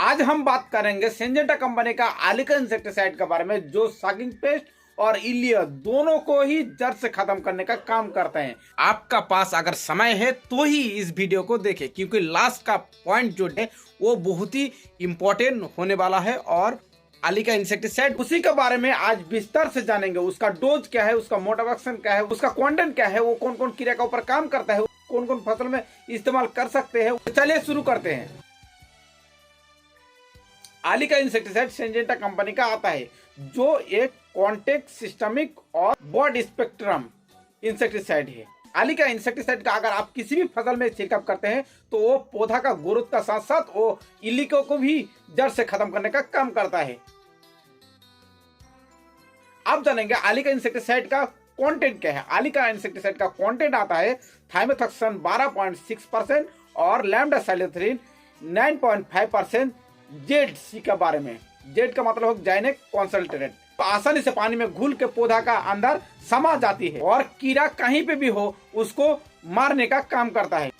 आज हम बात करेंगे सिंजेंटा कंपनी का आलिका इंसेक्टिसाइड के बारे में, जो सकिंग पेस्ट और इलिया दोनों को ही जड़ से खत्म करने का काम करते हैं। आपका पास अगर समय है तो ही इस वीडियो को देखें, क्योंकि लास्ट का पॉइंट जो है वो बहुत ही इंपॉर्टेंट होने वाला है। और आलिका इंसेक्टिसाइड उसी के बारे में आज विस्तार से जानेंगे। उसका डोज क्या है, उसका मोड ऑफ एक्शन क्या है, उसका कंटेंट क्या है, वो कौन कौन कीड़ा के ऊपर काम करता है, कौन कौन फसल में इस्तेमाल कर सकते हैं। चलिए शुरू करते हैं। आलिका इंसेक्टिसाइड सिंजेंटा कंपनी का आता है, जो एक कॉन्टेक्ट सिस्टमिक और ब्रॉड स्पेक्ट्रम इंसेक्टिसाइड है। आलिका इंसेक्टिसाइड का अगर आप किसी भी फसल में छिड़काव करते हैं तो वो पौधा का ग्रोथ का साथ साथ वो इल्लिको को भी जड़ से खत्म करने का काम करता है। आप जानेंगे आलिका इंसेक्टिसाइड का कंटेंट क्या है। आलिका इंसेक्टिसाइड का कंटेंट आता है थाइमेथॉक्सन 12.6% और लैम्डासाइलोथ्रिन 9.5%। जेड सी के बारे में, जेड का मतलब है जाइनेक कॉन्सल्ट्रेट, तो आसानी से पानी में घुल के पौधा का अंदर समा जाती है और कीड़ा कहीं पे भी हो उसको मारने का काम करता है।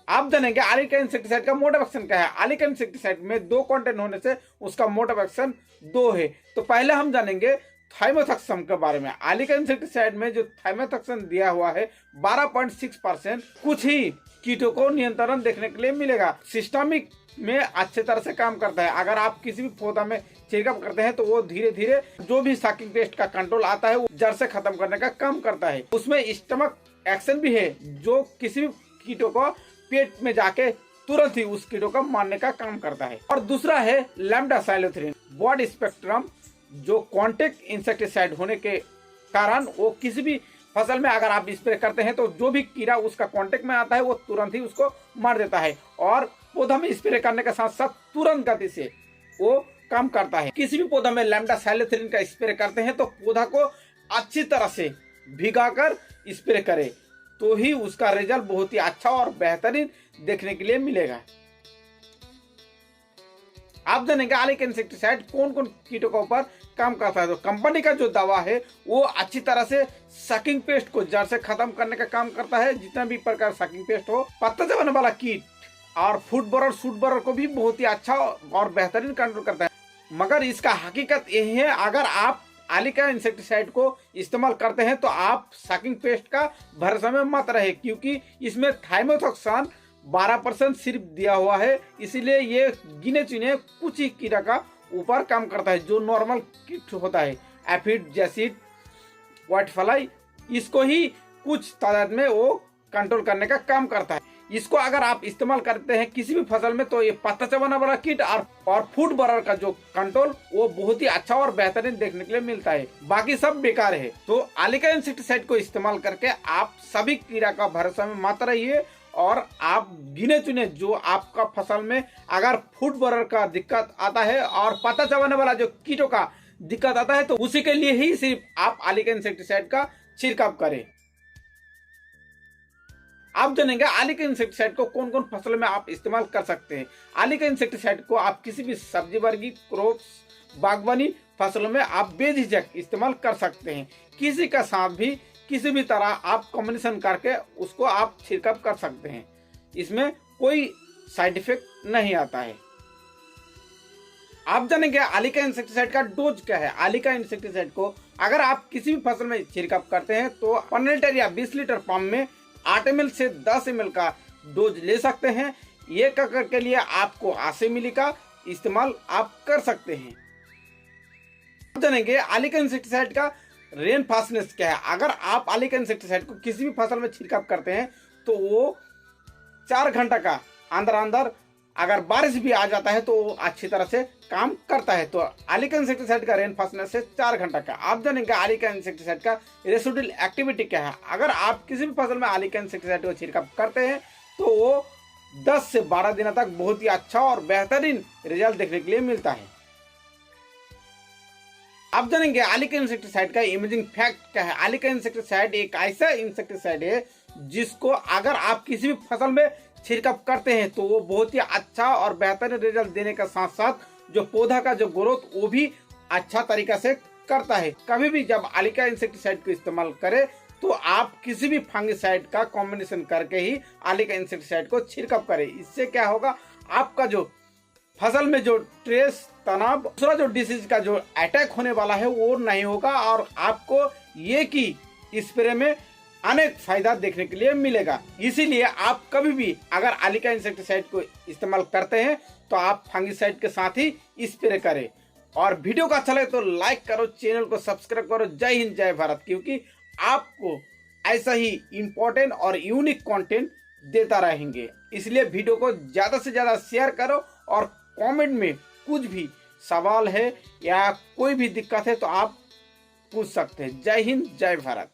आप जानेंगे आलिका इंसेक्टिसाइड का मोड ऑफ एक्शन क्या है। आलिका इंसेक्टिसाइड में दो कंटेंट होने से उसका मोड ऑफ एक्शन दो है। तो पहले हम जानेंगे थाइमेथॉक्सम के बारे में। आलिका इंसेक्टिसाइड में जो थाइमेथॉक्सम दिया हुआ है 12.6%, कुछ ही कीटों को नियंत्रण देखने के लिए मिलेगा। सिस्टमिक में अच्छे तरह से काम करता है। अगर आप किसी भी पौधा में छिड़काव करते हैं तो वो धीरे धीरे जो भी सकिंग पेस्ट का कंट्रोल आता है वो जड़ से खत्म करने का काम करता है। उसमें स्टमक एक्शन भी है, जो किसी भी कीटों को पेट में जाके तुरंत ही उस कीटों को मारने का काम करता है। और दूसरा है लैम्डासाइलोथ्रिन ब्रॉड स्पेक्ट्रम, जो कॉन्टेक्ट इंसेक्टिसाइड होने के कारण वो किसी भी फसल में अगर आप स्प्रे करते हैं तो जो भी कीड़ा उसका कांटेक्ट में आता है वो तुरंत ही उसको मार देता है। और पौधा में स्प्रे करने के साथ साथ तुरंत गति से वो काम करता है। किसी भी पौधा में लैम्डासाइलोथ्रिन का स्प्रे करते हैं तो पौधा को अच्छी तरह से भिगाकर स्प्रे करें, तो ही उसका रिजल्ट बहुत ही अच्छा और बेहतरीन देखने के लिए मिलेगा। आप जानेंगे आलिका इंसेक्टिसाइड कौन कौन कीटों के ऊपर काम करता है। तो कंपनी का जो दवा है वो अच्छी तरह से सकिंग पेस्ट को जड़ से खत्म करने का काम करता है। जितना भी प्रकार सकिंग पेस्ट हो, पत्ता चबाने वाला कीट और फूट बोरर सूट बोरर को भी बहुत ही अच्छा और बेहतरीन कंट्रोल करता है। मगर इसका हकीकत यही है, अगर आप आलिका इंसेक्टिसाइड को इस्तेमाल करते हैं तो आप सकिंग पेस्ट का भरोसा में मत रहे, क्योंकि इसमें थाइमेथॉक्सन 12% सिर्फ दिया हुआ है। इसीलिए ये गिने चुने कुछ ही कीड़ा का ऊपर काम करता है। जो नॉर्मल कीट होता है एफिड, जैसिड, व्हाइट फ्लाई, इसको ही कुछ तादाद में वो कंट्रोल करने का काम करता है। इसको अगर आप इस्तेमाल करते हैं किसी भी फसल में तो ये पत्ता चबाने वाला कीट और फूट बोरर का जो कंट्रोल वो बहुत ही अच्छा और बेहतरीन देखने के लिए मिलता है। बाकी सब बेकार है। तो आलिका इंसेक्टिसाइड को इस्तेमाल करके आप सभी कीड़ा का भरोसा में मत रहिए और आप गिने चुने जो आपका फसल में अगर फूट बोरर का दिक्कत आता है और पत्ता चबाने वाला जो कीटों का दिक्कत आता है तो उसी के लिए ही सिर्फ आप आलिका इंसेक्टिसाइड का छिड़काव करें। आप जानेंगे आलिका इंसेक्टिसाइड को कौन कौन फसलों में आप इस्तेमाल कर सकते हैं। आलिका इंसेक्टिसाइड को आप किसी भी सब्जी वर्गी, क्रॉप्स, बागवानी फसलों में आप बेझिझक इस्तेमाल कर सकते हैं। किसी का साथ भी किसी भी तरह आप कॉम्बिनेशन करके उसको आप छिड़काव कर सकते हैं। इसमें कोई साइड इफेक्ट नहीं आता है। आप जानेंगे आलिका इंसेक्टिसाइड का डोज क्या है। आलिका इंसेक्टिसाइड को अगर आप किसी भी फसल में छिड़काव करते हैं तो 15 लीटर या 20 लीटर पंप में 8 ml से 10 ml का डोज ले सकते हैं। ये के लिए आपको 80 मिली का इस्तेमाल आप कर सकते हैं। आप जानेंगे आलिका इंसेक्टिसाइड का रेन फास्टनेस क्या है। अगर आप आलिका इंसेक्टिसाइड को किसी भी फसल में छिड़काव करते हैं तो वो 4 घंटा का अंदर अगर बारिश भी आ जाता है तो वो अच्छी तरह से काम करता है। तो आलिका इंसेक्टिसाइड का रेन फास्टनेस है 4 घंटा का। आप जानेंगे आलिका इंसेक्टिसाइड का रेसिडुअल एक्टिविटी क्या है। अगर आप किसी भी फसल में आलिका इंसेक्टिसाइड को छिड़काव करते हैं तो वो 10 से 12 दिनों तक बहुत ही अच्छा और बेहतरीन रिजल्ट देखने के लिए मिलता है। आप जानेंगे आलिका इंसेक्टिसाइड का इमेजिंग फैक्ट क्या है। आलिका इंसेक्टिसाइड एक ऐसा इंसेक्टिसाइड है जिसको अगर आप किसी भी फसल में छिड़काव करते हैं तो वो बहुत ही अच्छा और बेहतरीन रिजल्ट देने के साथ साथ जो पौधा का जो ग्रोथ वो भी अच्छा तरीका से करता है। कभी भी जब आलिका इंसेक्टिसाइड को इस्तेमाल करें तो आप किसी भी फंगिसाइड का कॉम्बिनेशन करके ही आलिका इंसेक्टिसाइड को छिड़काव करें। इससे क्या होगा, आपका जो फसल में जो स्ट्रेस, तनाव, दूसरा जो डिसीज का जो अटैक होने वाला है वो नहीं होगा और आपको ये की स्प्रे में अनेक फायदा देखने के लिए मिलेगा। इसीलिए आप कभी भी अगर आलिका इंसेक्टिसाइड को इस्तेमाल करते हैं तो आप फंगिसाइड के साथ ही स्प्रे करें। और वीडियो का अच्छा लगे तो लाइक करो, चैनल को सब्सक्राइब करो। जय हिंद, जय भारत, क्योंकि आपको ऐसा ही इम्पोर्टेंट और यूनिक कंटेंट देता रहेंगे। इसलिए वीडियो को ज़्यादा से ज़्यादा शेयर करो और कमेंट में कुछ भी सवाल है या कोई भी दिक्कत है तो आप पूछ सकते हैं। जय हिंद, जय भारत।